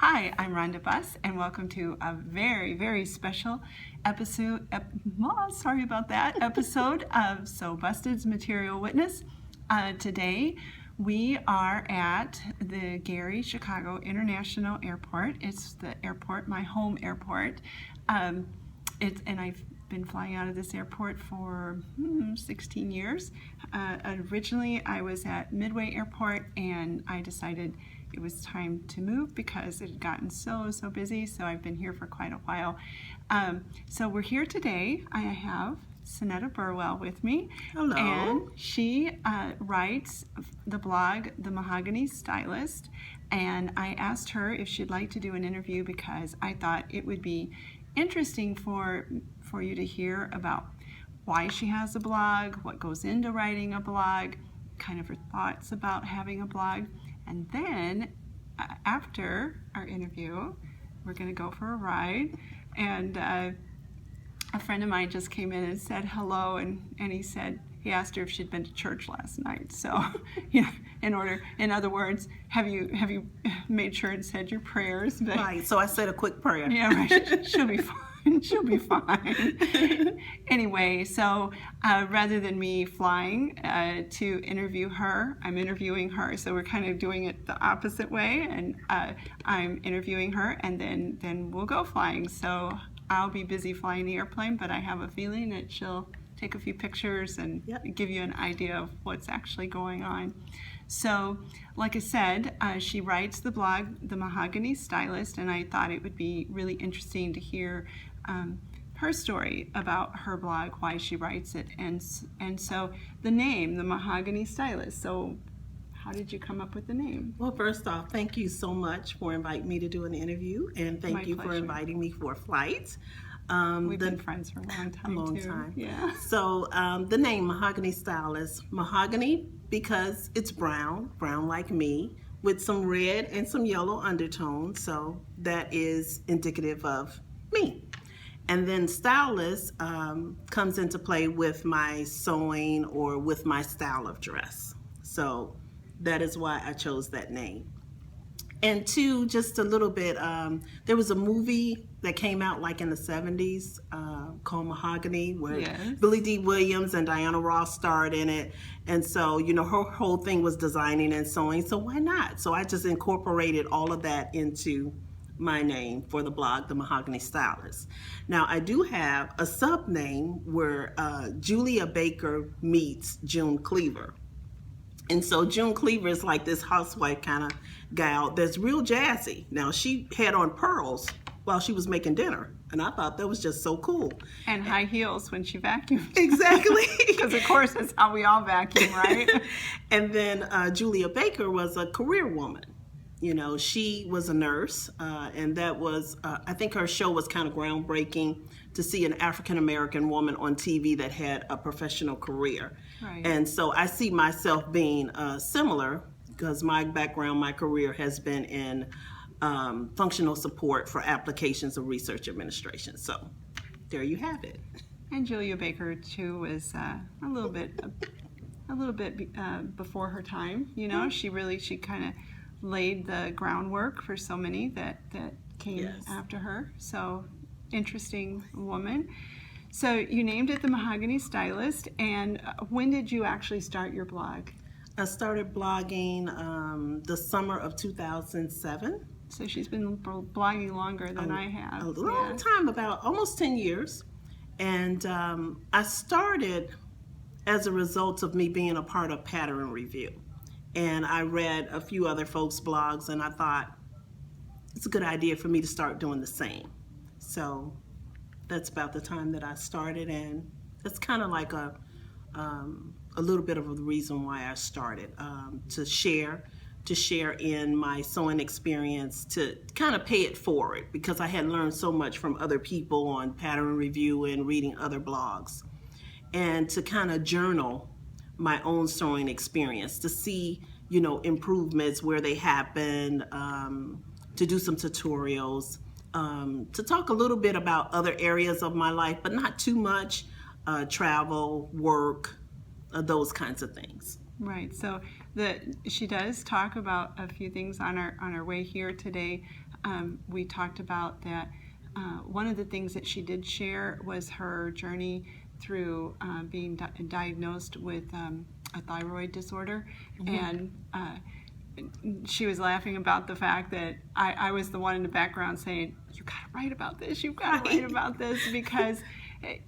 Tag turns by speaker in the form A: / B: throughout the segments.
A: Hi, I'm Rhonda Buss, and welcome to a very, very special episode. Sorry about that. Episode of Sewbusted's Material Witness. Today, we are at the Gary Chicago International Airport. It's the airport, my home airport. And I've been flying out of this airport for 16 years. Originally, I was at Midway Airport, and I decided it was time to move because it had gotten so busy. So I've been here for quite a while. So we're here today. I have Cennetta Burwell with me.
B: Hello.
A: And she writes the blog, The Mahogany Stylist. And I asked her if she'd like to do an interview because I thought it would be interesting for you to hear about why she has a blog, what goes into writing a blog, kind of her thoughts about having a blog. And then after our interview, we're going to go for a ride. And a friend of mine just came in and said hello, and he asked her if she'd been to church last night. So, in other words, have you made sure and said your prayers? But,
B: right. So I said a quick prayer.
A: Yeah, right. She'll be fine. She'll be fine. Anyway, so rather than me flying to interview her, I'm interviewing her. So we're kind of doing it the opposite way, and I'm interviewing her, and then we'll go flying. So I'll be busy flying the airplane, but I have a feeling that she'll take a few pictures and give you an idea of what's actually going on. So, like I said, she writes the blog, The Mahogany Stylist, and I thought it would be really interesting to hear her story about her blog, why she writes it, and so the name, The Mahogany Stylist. So, how did you come up with the name?
B: Well, first off, thank you so much for inviting me to do an interview, and thank you for inviting me for a flight.
A: We've been friends for a long time.
B: A long time.
A: Yeah.
B: So the name Mahogany Stylist, mahogany because it's brown like me, with some red and some yellow undertones. So that is indicative of me. And then stylist comes into play with my sewing or with my style of dress. So that is why I chose that name. And two, just a little bit, there was a movie that came out like in the 70s called Mahogany, where Billy D. Williams and Diana Ross starred in it. And so, her whole thing was designing and sewing, so why not? So I just incorporated all of that into my name for the blog, The Mahogany Stylist. Now, I do have a sub-name where Julia Baker meets June Cleaver. And so June Cleaver is like this housewife kind of gal that's real jazzy. Now, she had on pearls while she was making dinner, and I thought that was just so cool.
A: And high heels when she vacuumed.
B: Exactly.
A: Because, of course, that's how we all vacuum, right?
B: And then Julia Baker was a career woman. She was a nurse, and that was, I think her show was kind of groundbreaking to see an African-American woman on TV that had a professional career.
A: Right.
B: And so I see myself being similar, because my background, my career has been in functional support for applications of research administration. So there you have it.
A: And Julia Baker, too, was a little bit before her time. She kind of laid the groundwork for so many that came after her. So interesting woman. So you named it The Mahogany Stylist, and when did you actually start your blog?
B: I started blogging the summer of 2007.
A: So she's been blogging longer than I have.
B: A long time, about almost 10 years. And I started as a result of me being a part of Pattern Review. And I read a few other folks' blogs, and I thought it's a good idea for me to start doing the same. So that's about the time that I started, and that's kind of like a little bit of the reason why I started, to share in my sewing experience, to kind of pay it forward, because I had learned so much from other people on Pattern Review and reading other blogs, and to kind of journal my own sewing experience, to see, improvements where they happen, to do some tutorials, to talk a little bit about other areas of my life, but not too much, travel, work, those kinds of things.
A: Right. So She does talk about a few things on our way here today. We talked about that. One of the things that she did share was her journey through being diagnosed with a thyroid disorder, and she was laughing about the fact that I was the one in the background saying, "You got to write about this. You've got to write about this," because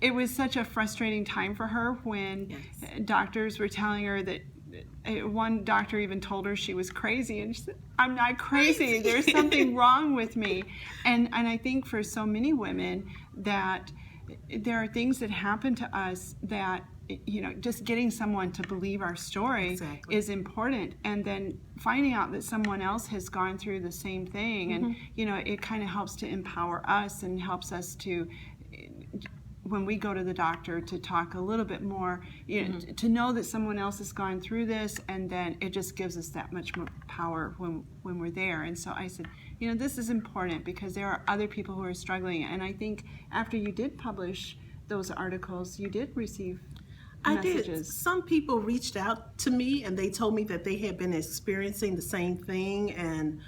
A: it was such a frustrating time for her when doctors were telling her that. One doctor even told her she was crazy, and she said, "I'm not crazy. There's something wrong with me." And I think for so many women that there are things that happen to us that, just getting someone to believe our story is important, and then finding out that someone else has gone through the same thing, and it kind of helps to empower us and helps us to, when we go to the doctor, to talk a little bit more, to know that someone else has gone through this, and then it just gives us that much more power when we're there. And so I said, this is important because there are other people who are struggling. And I think after you did publish those articles, you did receive messages.
B: I did. Some people reached out to me and they told me that they had been experiencing the same thing, and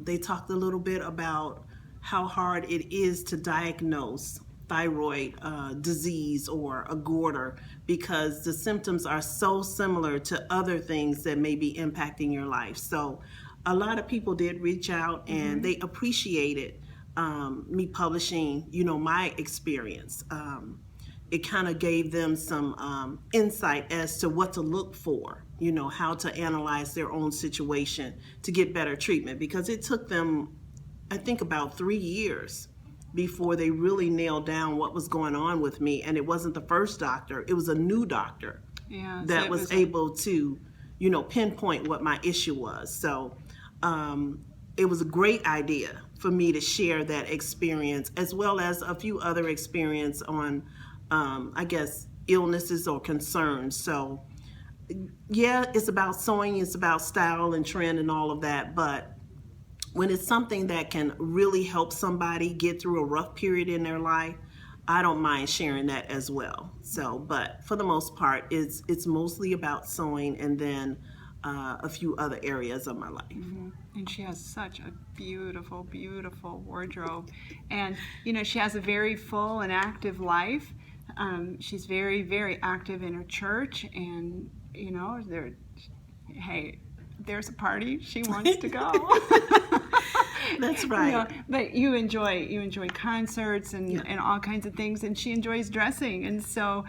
B: they talked a little bit about how hard it is to diagnose thyroid disease or a goiter, because the symptoms are so similar to other things that may be impacting your life. So a lot of people did reach out, and they appreciated me publishing, my experience. It kind of gave them some insight as to what to look for, how to analyze their own situation to get better treatment, because it took them, I think, about 3 years before they really nailed down what was going on with me. And it wasn't the first doctor, it was a new doctor that was able to, pinpoint what my issue was. So it was a great idea for me to share that experience, as well as a few other experience on, I guess, illnesses or concerns. So yeah, it's about sewing, it's about style and trend and all of that, but when it's something that can really help somebody get through a rough period in their life, I don't mind sharing that as well. So, but for the most part, it's mostly about sewing, and then a few other areas of my life.
A: And she has such a beautiful, beautiful wardrobe. And, she has a very full and active life. She's very, very active in her church, and, there's a party, she wants to go.
B: That's right.
A: But you enjoy concerts and all kinds of things, and she enjoys dressing, and so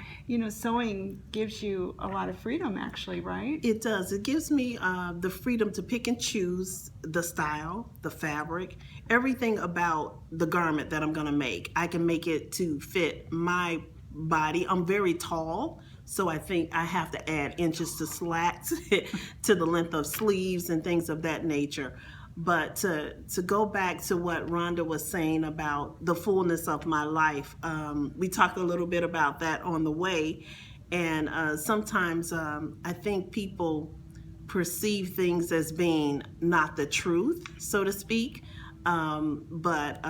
A: sewing gives you a lot of freedom, actually, right?
B: It does. It gives me the freedom to pick and choose the style, the fabric, everything about the garment that I'm going to make. I can make it to fit my body. I'm very tall, so I think I have to add inches to slacks to the length of sleeves and things of that nature. But to go back to what Rhonda was saying about the fullness of my life, we talked a little bit about that on the way. And sometimes I think people perceive things as being not the truth, so to speak. But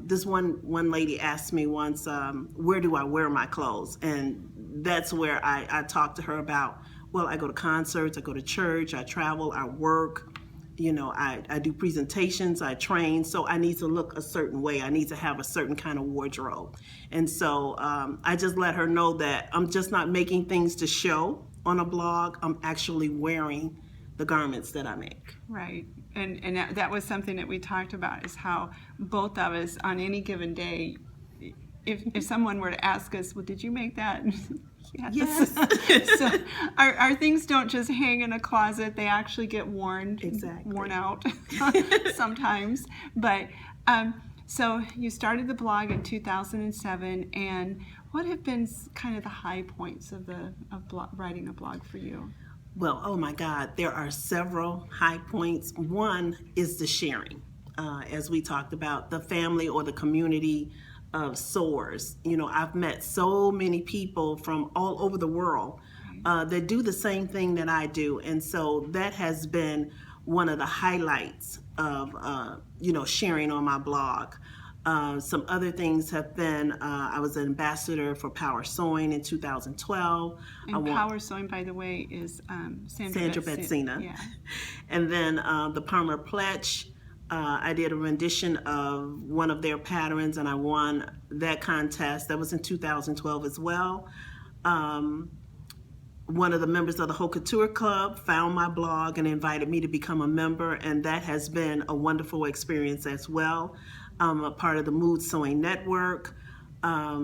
B: this one lady asked me once, where do I wear my clothes? And that's where I talked to her about, well, I go to concerts, I go to church, I travel, I work. I do presentations, I train, so I need to look a certain way. I need to have a certain kind of wardrobe. And so I just let her know that I'm just not making things to show on a blog. I'm actually wearing the garments that I make.
A: Right. And that was something that we talked about, is how both of us on any given day, if someone were to ask us, well, did you make that? Yes. So our things don't just hang in a closet. They actually get worn out sometimes. But so you started the blog in 2007, and what have been kind of the high points of writing a blog for you?
B: Well, oh my God, there are several high points. One is the sharing, as we talked about, the family or the community of sewers. I've met so many people from all over the world that do the same thing that I do, and so that has been one of the highlights of sharing on my blog. Some other things have been, I was an ambassador for Power Sewing in 2012.
A: And Power Sewing, by the way, is
B: Sandra Betsina.
A: Yeah.
B: And then the Palmer Pledge, I did a rendition of one of their patterns, and I won that contest. That was in 2012 as well. One of the members of the Haute Couture Club found my blog and invited me to become a member, and that has been a wonderful experience as well. I'm a part of the Mood Sewing Network. I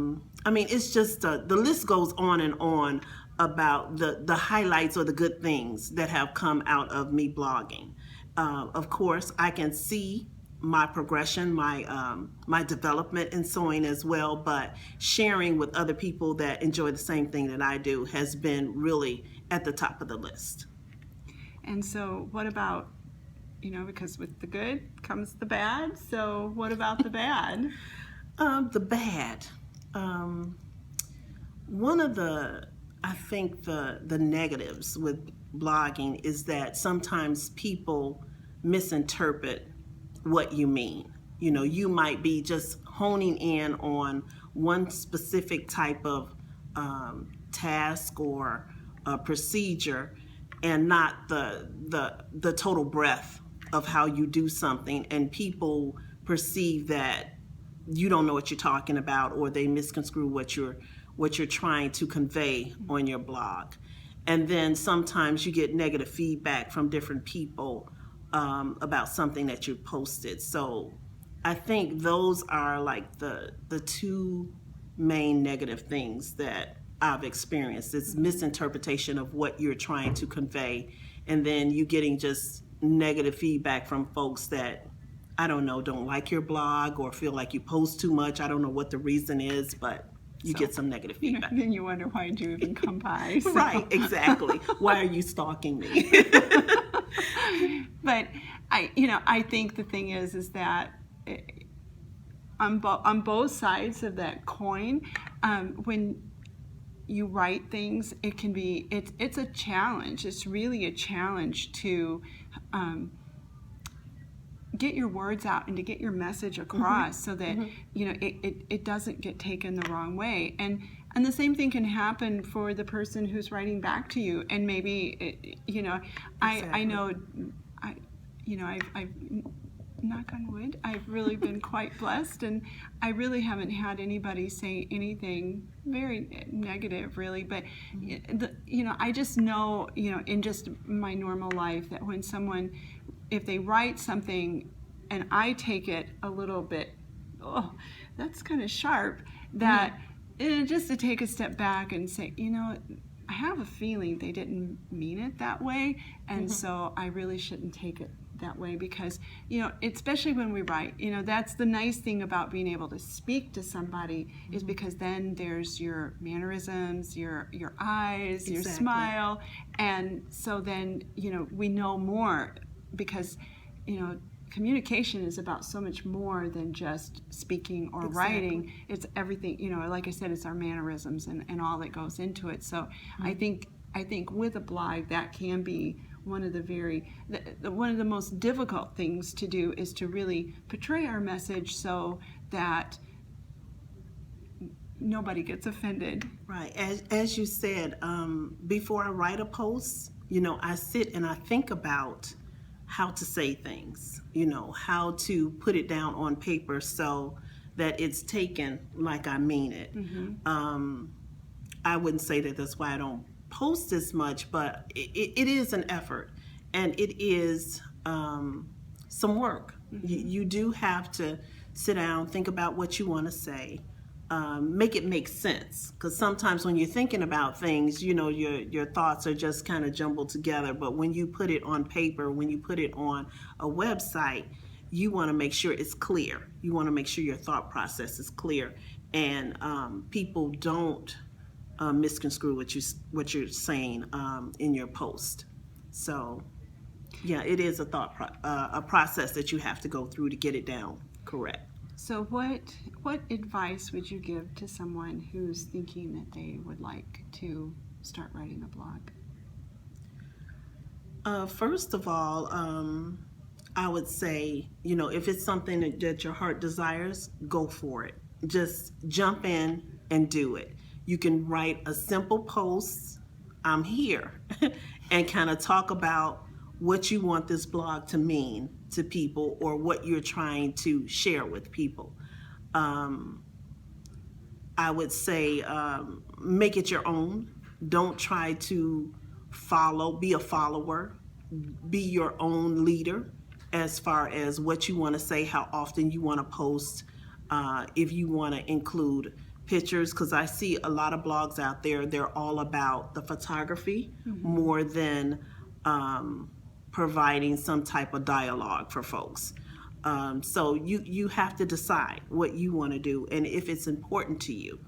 B: mean, it's just, the list goes on and on about the highlights or the good things that have come out of me blogging. Of course, I can see my progression, my development in sewing as well, but sharing with other people that enjoy the same thing that I do has been really at the top of the list.
A: And so what about, because with the good comes the bad, so what about the bad?
B: The bad. One of I think the negatives with blogging is that sometimes people misinterpret what you mean. You might be just honing in on one specific type of task or procedure, and not the total breadth of how you do something, and people perceive that you don't know what you're talking about, or they misconstrue what you're trying to convey on your blog. And then sometimes you get negative feedback from different people about something that you posted. So I think those are like the two main negative things that I've experienced. It's misinterpretation of what you're trying to convey, and then you getting just negative feedback from folks that, I don't know, don't like your blog or feel like you post too much. I don't know what the reason is, but you get some negative feedback.
A: Then you wonder, why did you even come by? So.
B: Right, exactly. Why are you stalking me?
A: But I think the thing is that on both sides of that coin, when you write things, it can be, it's a challenge. It's really a challenge to get your words out and to get your message across, so that it doesn't get taken the wrong way. And the same thing can happen for the person who's writing back to you. And maybe I know I've knock on wood, I've really been quite blessed, and I really haven't had anybody say anything very negative, really. But I just know, in just my normal life, that when someone, if they write something and I take it a little bit, that's kind of sharp, that just to take a step back and say, I have a feeling they didn't mean it that way, and so I really shouldn't take it that way, because especially when we write, that's the nice thing about being able to speak to somebody, is because then there's your mannerisms, your eyes, your smile, and so then we know more, because communication is about so much more than just speaking or writing. It's everything, like I said, it's our mannerisms and all that goes into it. So I think with a blog, that can be one of one of the most difficult things to do, is to really portray our message so that nobody gets offended.
B: Right. As you said, before I write a post, I sit and I think about how to say things, how to put it down on paper so that it's taken like I mean it. I wouldn't say that that's why I don't post as much, but it is an effort, and it is some work. You do have to sit down, think about what you want to say, make it make sense, because sometimes when you're thinking about things, your thoughts are just kind of jumbled together. But when you put it on paper, when you put it on a website, you want to make sure it's clear. You want to make sure your thought process is clear, and people don't misconstrue what you're saying in your post. So, yeah, it is a process that you have to go through to get it down correct.
A: So what advice would you give to someone who's thinking that they would like to start writing a blog?
B: First of all, I would say, if it's something that your heart desires, go for it. Just jump in and do it. You can write a simple post, I'm here, and kind of talk about what you want this blog to mean to people or what you're trying to share with people. I would say make it your own. Don't try to be a follower. Be your own leader as far as what you want to say, how often you want to post, if you want to include pictures, because I see a lot of blogs out there, they're all about the photography more than providing some type of dialogue for folks. So you have to decide what you want to do and if it's important to you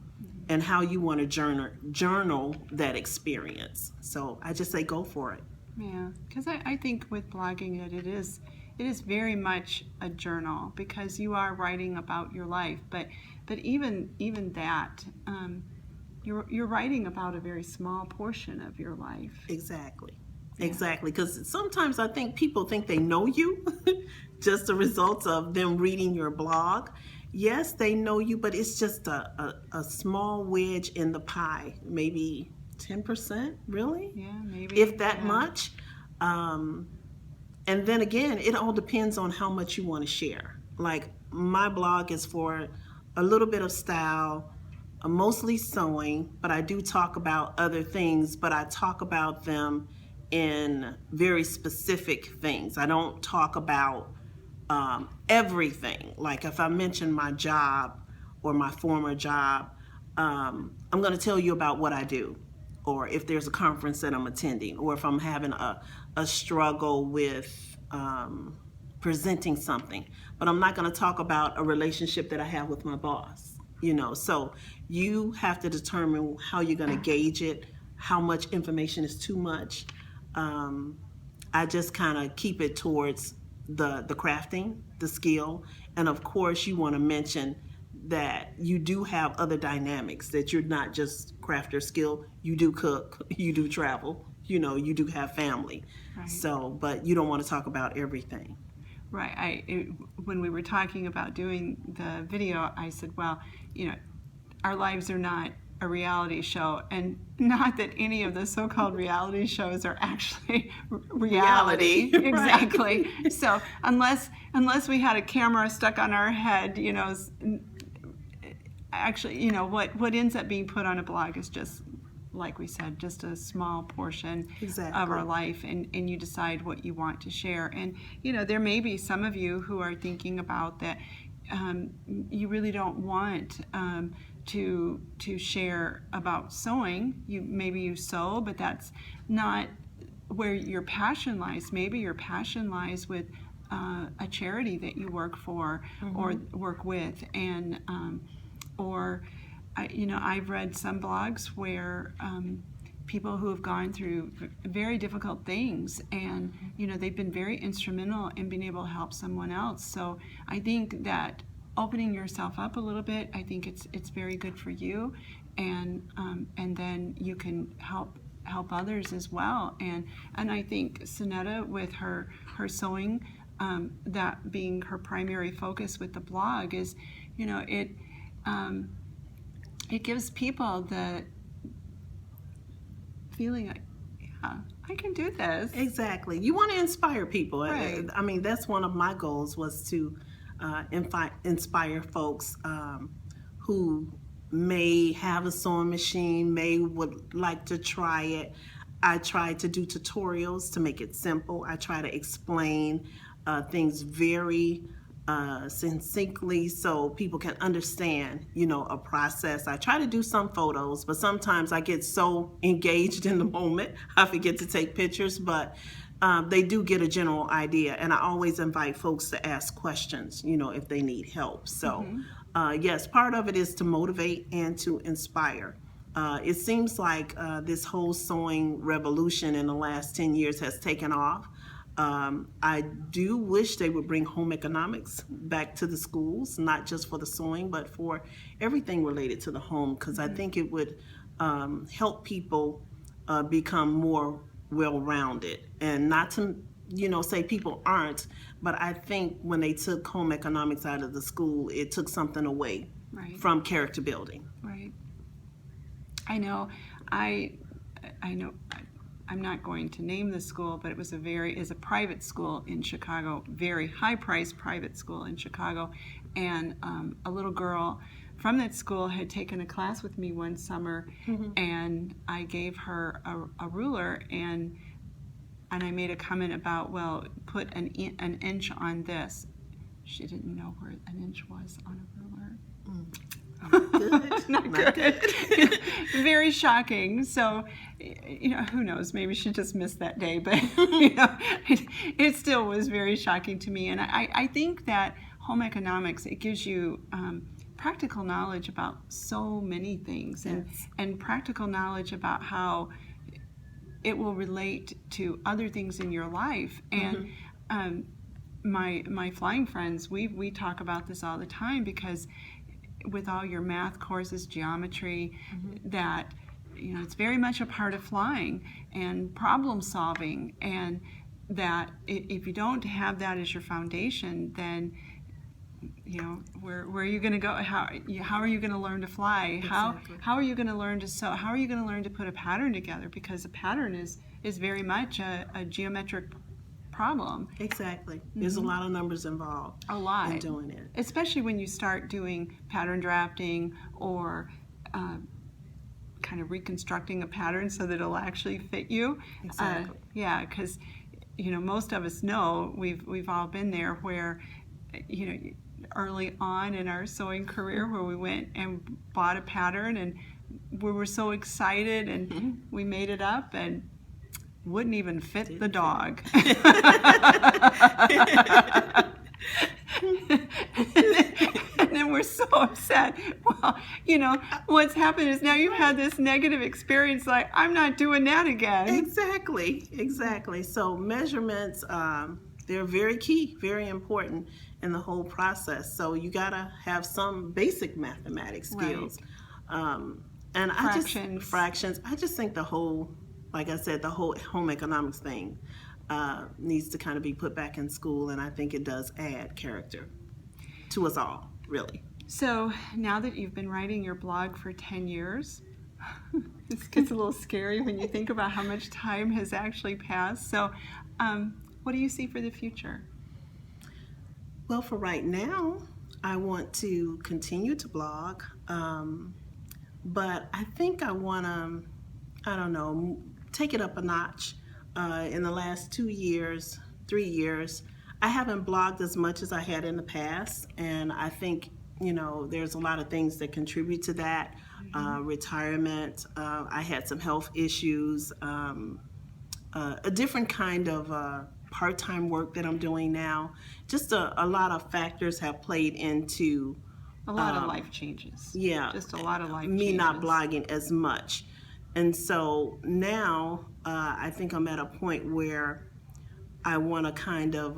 B: and how you want to journal that experience. So I just say go for it.
A: Yeah, because I think with blogging that it is very much a journal because you are writing about your life, but even that you're writing about a very small portion of your life.
B: Exactly. Exactly, because sometimes I think people think they know you just the results of them reading your blog. Yes, they know you, but it's just a small wedge in the pie, maybe 10%, really?
A: Yeah, maybe.
B: If that much. And then again, it all depends on how much you want to share. Like my blog is for a little bit of style, mostly sewing, but I do talk about other things, but I talk about them in very specific things. I don't talk about everything. Like if I mention my job or my former job, I'm going to tell you about what I do, or if there's a conference that I'm attending, or if I'm having a struggle with presenting something. But I'm not going to talk about a relationship that I have with my boss. So you have to determine how you're going to gauge it, how much information is too much. I just kind of keep it towards the crafting, the skill, and of course you want to mention that you do have other dynamics, that you're not just crafter skill, you do cook, you do travel, you do have family. Right. So, but you don't want to talk about everything.
A: Right. When we were talking about doing the video, I said, well, our lives are not a reality show, and not that any of the so-called reality shows are actually reality. Exactly. Right. So unless we had a camera stuck on our head, actually, what ends up being put on a blog is just, like we said, just a small portion of our life, and you decide what you want to share. And there may be some of you who are thinking about that. You really don't want to share about sewing. Maybe you sew, but that's not where your passion lies. Maybe your passion lies with a charity that you work for or work with, and I've read some blogs where people who have gone through very difficult things, and they've been very instrumental in being able to help someone else. So I think that opening yourself up a little bit, I think it's very good for you, and then you can help others as well. And I think Cennetta, with her sewing, that being her primary focus with the blog, is it gives people the feeling like, yeah, I can do this.
B: Exactly. You want to inspire people.
A: Right.
B: I mean, that's one of my goals, was to inspire folks who may have a sewing machine, would like to try it. I try to do tutorials to make it simple. I try to explain things very succinctly so people can understand, a process. I try to do some photos, but sometimes I get so engaged in the moment, I forget to take pictures, but they do get a general idea. And I always invite folks to ask questions, if they need help. So yes, part of it is to motivate and to inspire. It seems like this whole sewing revolution in the last 10 years has taken off. I do wish they would bring home economics back to the schools, not just for the sewing, but for everything related to the home, because I think it would help people become more well-rounded, and not to say people aren't, but I think when they took home economics out of the school, it took something away
A: Right.
B: from character building.
A: Right. I know. I know. I'm not going to name the school, but it was a private school in Chicago, very high-priced private school in Chicago, and a little girl from that school had taken a class with me one summer, and I gave her a ruler, and I made a comment about, well, put an inch on this. She didn't know where an inch was on a ruler.
B: Good.
A: Not good. Very shocking. So, who knows? Maybe she just missed that day, but it still was very shocking to me. And I think that home economics, it gives you practical knowledge about so many things, and practical knowledge about how it will relate to other things in your life. And my flying friends, we talk about this all the time, because with all your math courses, geometry, that it's very much a part of flying and problem solving, and that if you don't have that as your foundation, then where are you going to go? How are you going to learn to fly?
B: Exactly.
A: How are you going to learn to sew? How are you going to learn to put a pattern together? Because a pattern is very much a geometric problem.
B: Exactly. There's a lot of numbers involved.
A: A lot.
B: In doing it.
A: Especially when you start doing pattern drafting, or kind of reconstructing a pattern so that it'll actually fit you.
B: Exactly.
A: Yeah, because most of us know, we've all been there, where early on in our sewing career, where we went and bought a pattern, and we were so excited, and we made it up, and wouldn't even fit the dog. And then we're so upset. Well, what's happened is now you've had this negative experience, like, I'm not doing that again.
B: Exactly. So measurements, they're very key, very important in the whole process. So you gotta have some basic mathematics skills.
A: Right.
B: And
A: Fractions.
B: I just think the whole home economics thing needs to kind of be put back in school, and I think it does add character to us all, really.
A: So now that you've been writing your blog for 10 years, this gets a little scary when you think about how much time has actually passed. So what do you see for the future?
B: Well, for right now, I want to continue to blog, but I think I want to, take it up a notch. In the last 2 years, 3 years, I haven't blogged as much as I had in the past, and I think, there's a lot of things that contribute to that. Retirement, I had some health issues, a different kind of part-time work that I'm doing now. Just a lot of factors have played into
A: a lot of life changes.
B: Yeah.
A: Just a lot of life
B: me
A: changes.
B: not blogging as much. And so now I think I'm at a point where I want to kind of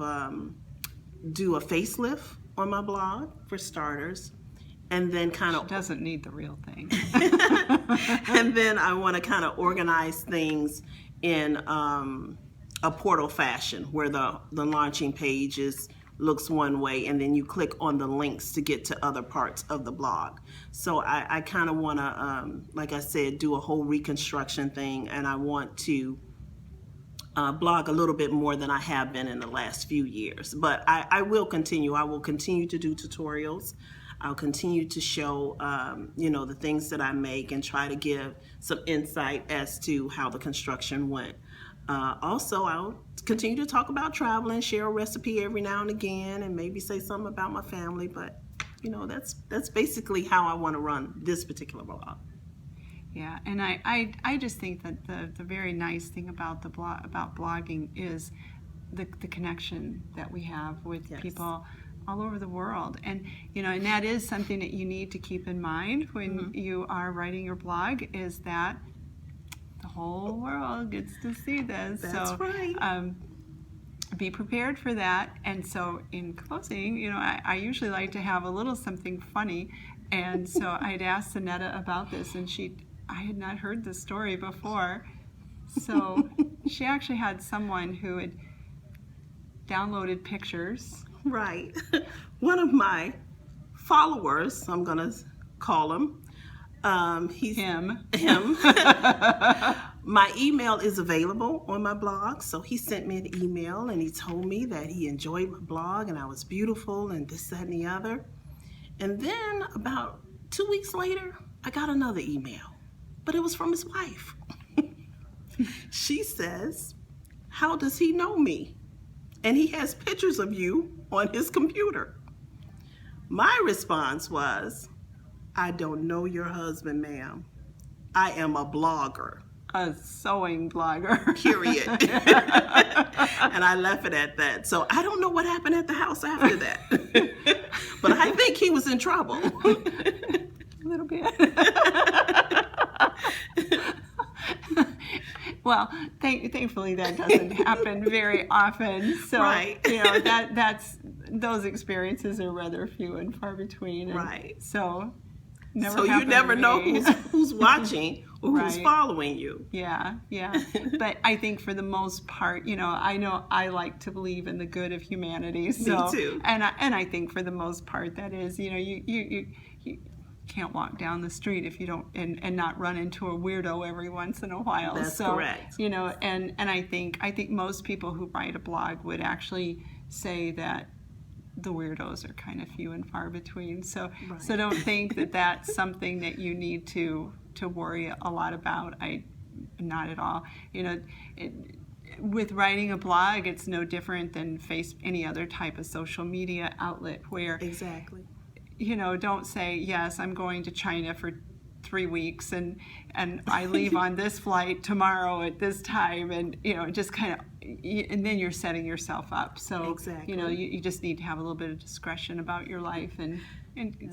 B: do a facelift on my blog, for starters, and then kind of...
A: She doesn't need the real thing.
B: And then I want to kind of organize things in a portal fashion, where the launching page looks one way, and then you click on the links to get to other parts of the blog. So I kind of want to, like I said, do a whole reconstruction thing, and I want to blog a little bit more than I have been in the last few years. But I will continue. I will continue to do tutorials. I'll continue to show, the things that I make, and try to give some insight as to how the construction went. Also, I'll continue to talk about travel and share a recipe every now and again, and maybe say something about my family. But that's basically how I want to run this particular blog.
A: Yeah, and I just think that the very nice thing about about blogging is the connection that we have with people all over the world, and and that is something that you need to keep in mind when you are writing your blog, is that the whole world gets to see this.
B: That's right.
A: Be prepared for that. And so in closing, I usually like to have a little something funny, and so I'd asked Cennetta about this, and I had not heard this story before. So she actually had someone who had downloaded pictures.
B: Right. One of my followers, I'm going to call him, he's
A: Him.
B: My email is available on my blog, so he sent me an email and he told me that he enjoyed my blog and I was beautiful and this, that, and the other. And then about 2 weeks later, I got another email, but it was from his wife. She says, "How does he know me? And he has pictures of you on his computer." My response was, "I don't know your husband, ma'am. I am a blogger."
A: A sewing blogger.
B: Period. And I left it at that. So I don't know what happened at the house after that. But I think he was in trouble.
A: A little bit. Well, thankfully that doesn't happen very often. So,
B: Right.
A: that's those experiences are rather few and far between. And
B: Right.
A: So, never
B: So you
A: happened
B: never
A: to
B: know
A: me.
B: who's watching or who's
A: Right.
B: following you.
A: Yeah. But I think for the most part, I know I like to believe in the good of humanity. So,
B: too.
A: And I think for the most part that is, you can't walk down the street if you don't and not run into a weirdo every once in a while.
B: That's correct.
A: And I think most people who write a blog would actually say that the weirdos are kind of few and far between. So
B: Right.
A: so don't think that that's something that you need to worry a lot about. Not at all. With writing a blog, it's no different than any other type of social media outlet where
B: Exactly.
A: don't say, yes, I'm going to China for 3 weeks and I leave on this flight tomorrow at this time, and just kind of, and then you're setting yourself up. So
B: Exactly.
A: you just need to have a little bit of discretion about your life and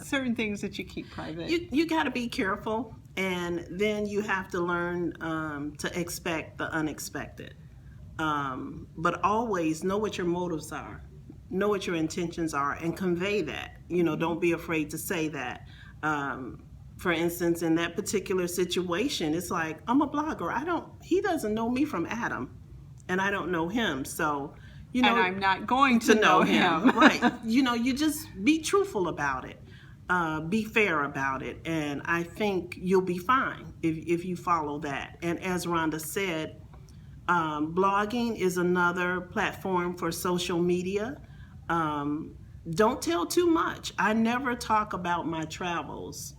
A: certain things that you keep private.
B: You got to be careful, and then you have to learn to expect the unexpected. But always know what your motives are, know what your intentions are, and convey that. Don't be afraid to say that. For instance, in that particular situation, it's like, I'm a blogger. He doesn't know me from Adam, and I don't know him. So,
A: and I'm not going to know him.
B: Right. You just be truthful about it. Be fair about it. And I think you'll be fine if you follow that. And as Rhonda said, blogging is another platform for social media. Don't tell too much. I never talk about my travels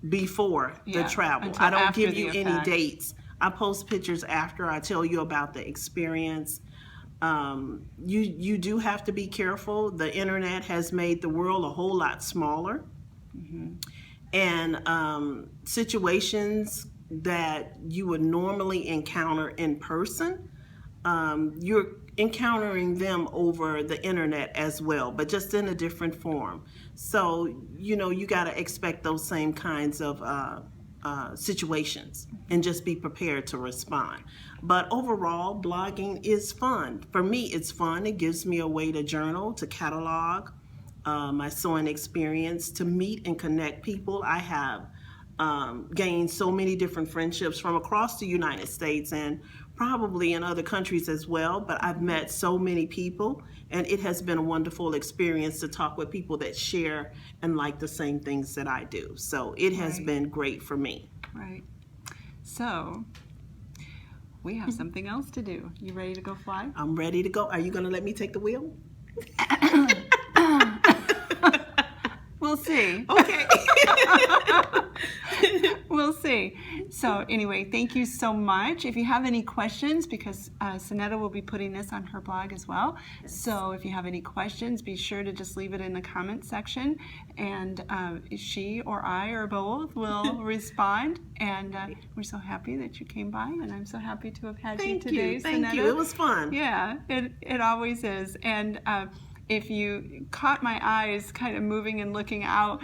B: before the travel. I don't give you any dates. I post pictures after I tell you about the experience. You do have to be careful. The internet has made the world a whole lot smaller. Mm-hmm. And situations that you would normally encounter in person, you're encountering them over the internet as well, but just in a different form. So, you got to expect those same kinds of situations and just be prepared to respond. But overall, blogging is fun. For me, it's fun. It gives me a way to journal, to catalog my sewing experience, to meet and connect people. I have gained so many different friendships from across the United States and probably in other countries as well, but I've met so many people, and it has been a wonderful experience to talk with people that share and like the same things that I do. So it has been great for me.
A: Right. So we have something else to do. You ready to go fly?
B: I'm ready to go. Are you going to let me take the wheel?
A: We'll see.
B: Okay.
A: We'll see. So anyway, thank you so much. If you have any questions, because Cennetta will be putting this on her blog as well. So if you have any questions, be sure to just leave it in the comment section, and she or I or both will respond. And we're so happy that you came by, and I'm so happy to have had you today,
B: Thank
A: Cennetta.
B: you. It was fun.
A: Yeah, it always is. And if you caught my eyes kind of moving and looking out,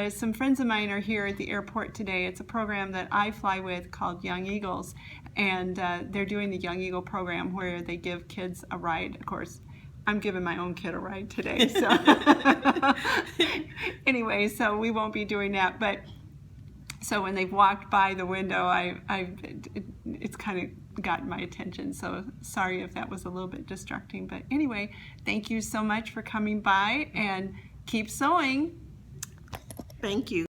A: some friends of mine are here at the airport today. It's a program that I fly with called Young Eagles, and they're doing the Young Eagle program where they give kids a ride. Of course, I'm giving my own kid a ride today. So anyway, so we won't be doing that. But so when they've walked by the window, and it's kind of gotten my attention. So sorry if that was a little bit distracting. But anyway, thank you so much for coming by, and keep sewing.
B: Thank you.